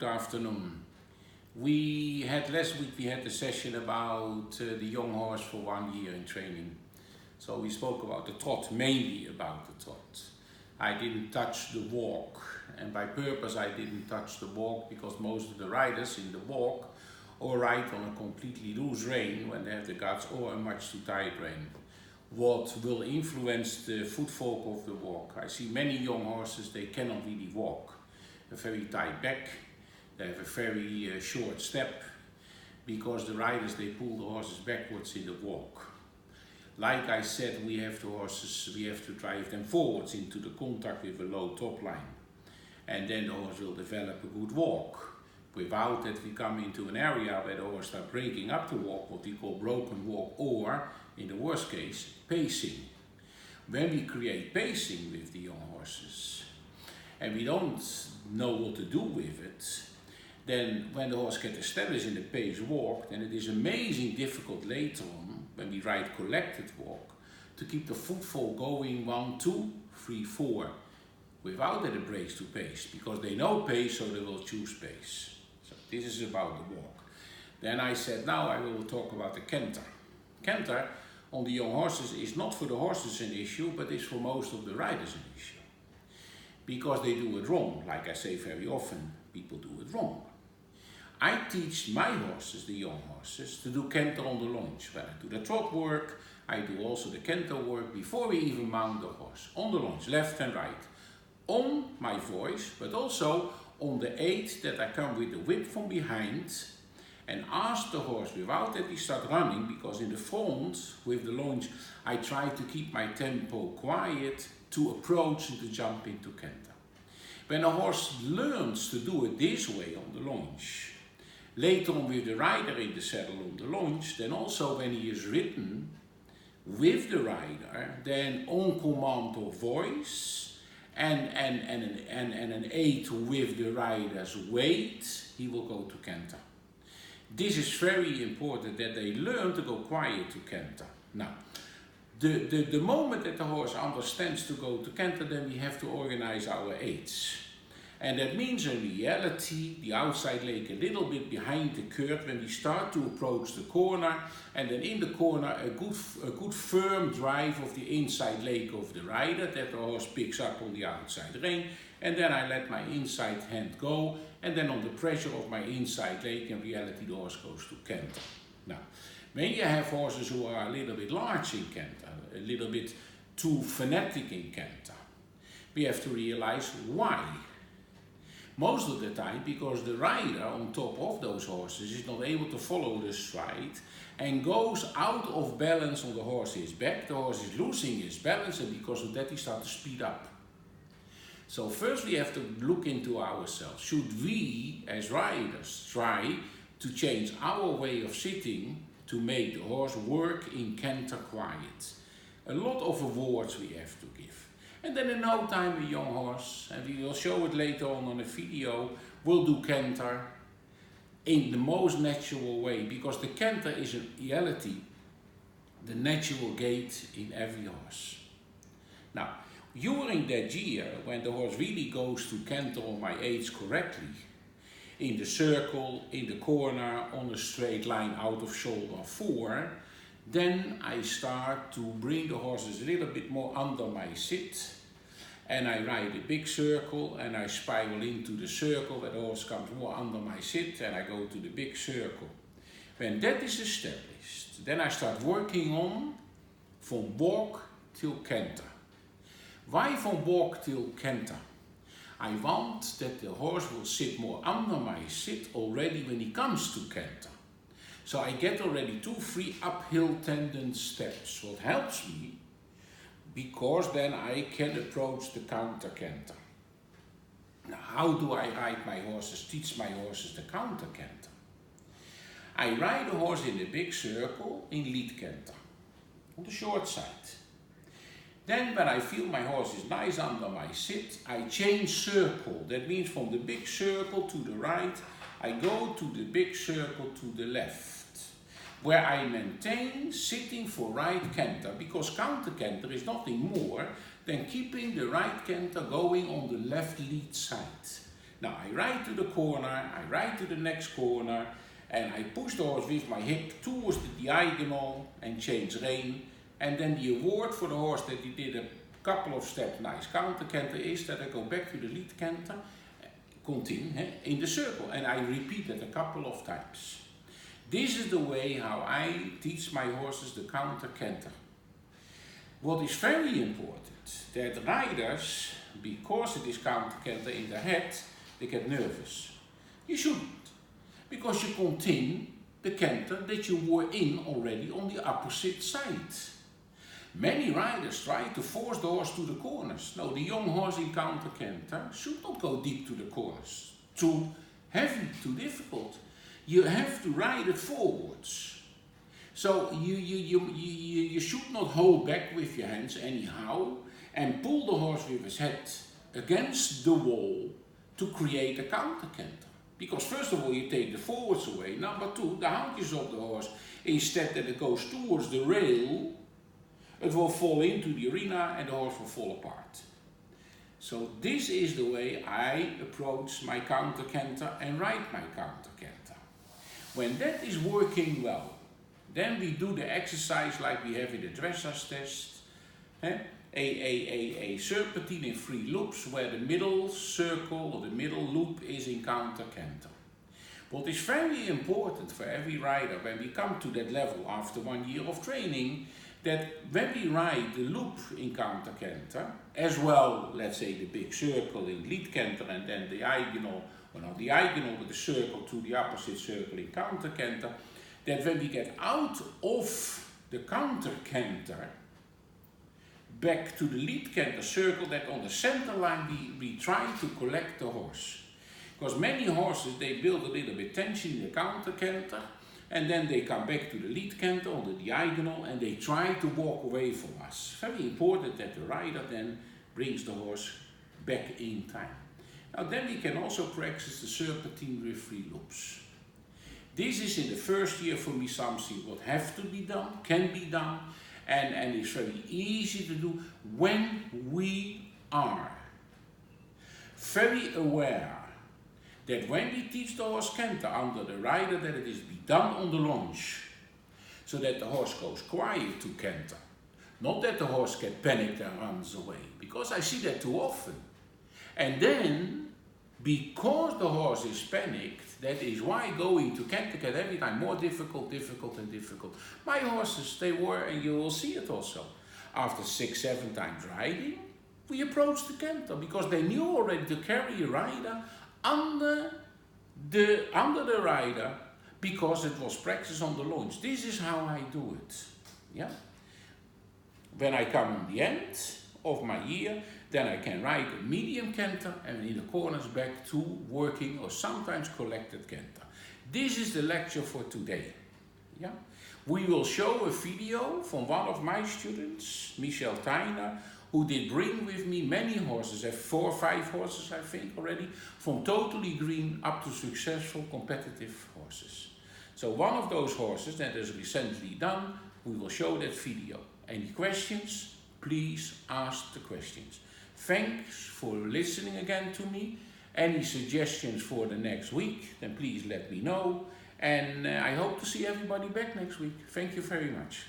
Good afternoon. Last week we had a session about the young horse for 1 year in training. So we spoke about the trot, mainly about the trot. I didn't touch the walk, and by purpose I didn't touch the walk because most of the riders in the walk or ride on a completely loose rein when they have the guts, or a much too tight rein. What will influence the footfolk of the walk? I see many young horses, they cannot really walk. A very tight back, they have a very short step, because the riders, they pull the horses backwards in the walk. Like I said, we have to drive them forwards into the contact with a low top line. And then the horse will develop a good walk. Without that, we come into an area where the horse starts breaking up the walk, what we call broken walk, or in the worst case, pacing. When we create pacing with the young horses and we don't know what to do with it, then when the horse gets established in the pace walk, then it is amazing difficult later on, when we ride collected walk, to keep the footfall going 1, 2, 3, 4, without that it breaks to pace, because they know pace, so they will choose pace. So this is about the walk. Then I said, now I will talk about the canter. Canter on the young horses is not for the horses an issue, but is for most of the riders an issue. Because they do it wrong. Like I say very often, people do it wrong. I teach my horses, the young horses, to do canter on the lunge. When I do the trot work, I do also the canter work before we even mount the horse. On the lunge, left and right. On my voice, but also on the aid that I come with the whip from behind and ask the horse, without that he start running, because in the front with the lunge I try to keep my tempo quiet to approach and to jump into canter. When a horse learns to do it this way on the lunge, later on with the rider in the saddle on the lunge, then also when he is ridden with the rider, then on command of voice and an aid with the rider's weight, he will go to canter. This is very important, that they learn to go quiet to canter. Now, the moment that the horse understands to go to canter, then we have to organize our aids. And that means in reality, the outside leg a little bit behind the curve when we start to approach the corner, and then in the corner a good firm drive of the inside leg of the rider that the horse picks up on the outside rein, and then I let my inside hand go, and then on the pressure of my inside leg, in reality the horse goes to canter. Now, when you have horses who are a little bit large in canter, a little bit too fanatic in canter, we have to realize why. Most of the time because the rider on top of those horses is not able to follow the stride and goes out of balance on the horse's back. The horse is losing his balance, and because of that he starts to speed up. So first we have to look into ourselves. Should we as riders try to change our way of sitting to make the horse work in canter quiet? A lot of awards we have to give. And then in no time a young horse, and we will show it later on a video, will do canter in the most natural way, because the canter is in reality the natural gait in every horse. Now, during that year, when the horse really goes to canter on my aids correctly, in the circle, in the corner, on a straight line out of shoulder 4, then I start to bring the horses a little bit more under my sit, and I ride a big circle and I spiral into the circle where the horse comes more under my sit, and I go to the big circle. When that is established, then I start working on from walk till canter. Why from walk till canter? I want that the horse will sit more under my sit already when he comes to canter. So I get already 2, 3 uphill tendon steps, what helps me, because then I can approach the counter canter. Now, how do I ride my horses, teach my horses the counter canter? I ride the horse in a big circle in lead canter, on the short side. Then when I feel my horse is nice under my sit, I change circle. That means from the big circle to the right, I go to the big circle to the left, where I maintain sitting for right canter, because counter canter is nothing more than keeping the right canter going on the left lead side. Now I ride to the corner, I ride to the next corner, and I push the horse with my hip towards the diagonal and change rein. And then the award for the horse that he did a couple of steps nice counter canter is that I go back to the lead canter, continue in the circle, and I repeat it a couple of times. This is the way how I teach my horses the counter canter. What is very important, that riders, because it is counter canter in their head, they get nervous. You shouldn't, because you continue the canter that you were in already on the opposite side. Many riders try to force the horse to the corners. No, the young horse in counter canter should not go deep to the corners. Too heavy, too difficult. You have to ride it forwards. So you should not hold back with your hands anyhow and pull the horse with his head against the wall to create a counter canter. Because first of all you take the forwards away. Number two, the haunches of the horse, instead that it goes towards the rail, it will fall into the arena and the horse will fall apart. So this is the way I approach my counter canter and ride my counter canter. When that is working well, then we do the exercise like we have in the dressage test. A serpentine in 3 loops where the middle circle or the middle loop is in counter canter. What is very important for every rider when we come to that level after 1 year of training, that when we ride the loop in counter canter, as well, let's say the big circle in lead canter and then diagonal, or not diagonal, but the circle to the opposite circle in counter canter, that when we get out of the counter canter, back to the lead canter circle, that on the center line we try to collect the horse. Because many horses, they build a little bit tension in the counter canter, and then they come back to the lead canter on the diagonal and they try to walk away from us. Very important that the rider then brings the horse back in time. Now then we can also practice the serpentine with 3 loops. This is in the first year for me something what have to be done, can be done, and it's very easy to do when we are very aware that when we teach the horse canter under the rider, that it is be done on the lunge, so that the horse goes quiet to canter. Not that the horse gets panicked and runs away, because I see that too often. And then, because the horse is panicked, that is why going to canter gets every time more difficult. My horses, they were, and you will see it also, after 6-7 times riding, we approached the canter, because they knew already to carry a rider under the rider, because it was practice on the launch. This is how I do it. Yeah. When I come in the end of my year, then I can ride a medium canter and in the corners back to working or sometimes collected canter. This is the lecture for today. Yeah. We will show a video from one of my students, Michel Teiner, who did bring with me many horses. I have 4 or 5 horses, I think, already, from totally green up to successful competitive horses. So one of those horses that is recently done, we will show that video. Any questions? Please ask the questions. Thanks for listening again to me. Any suggestions for the next week, then please let me know. And I hope to see everybody back next week. Thank you very much.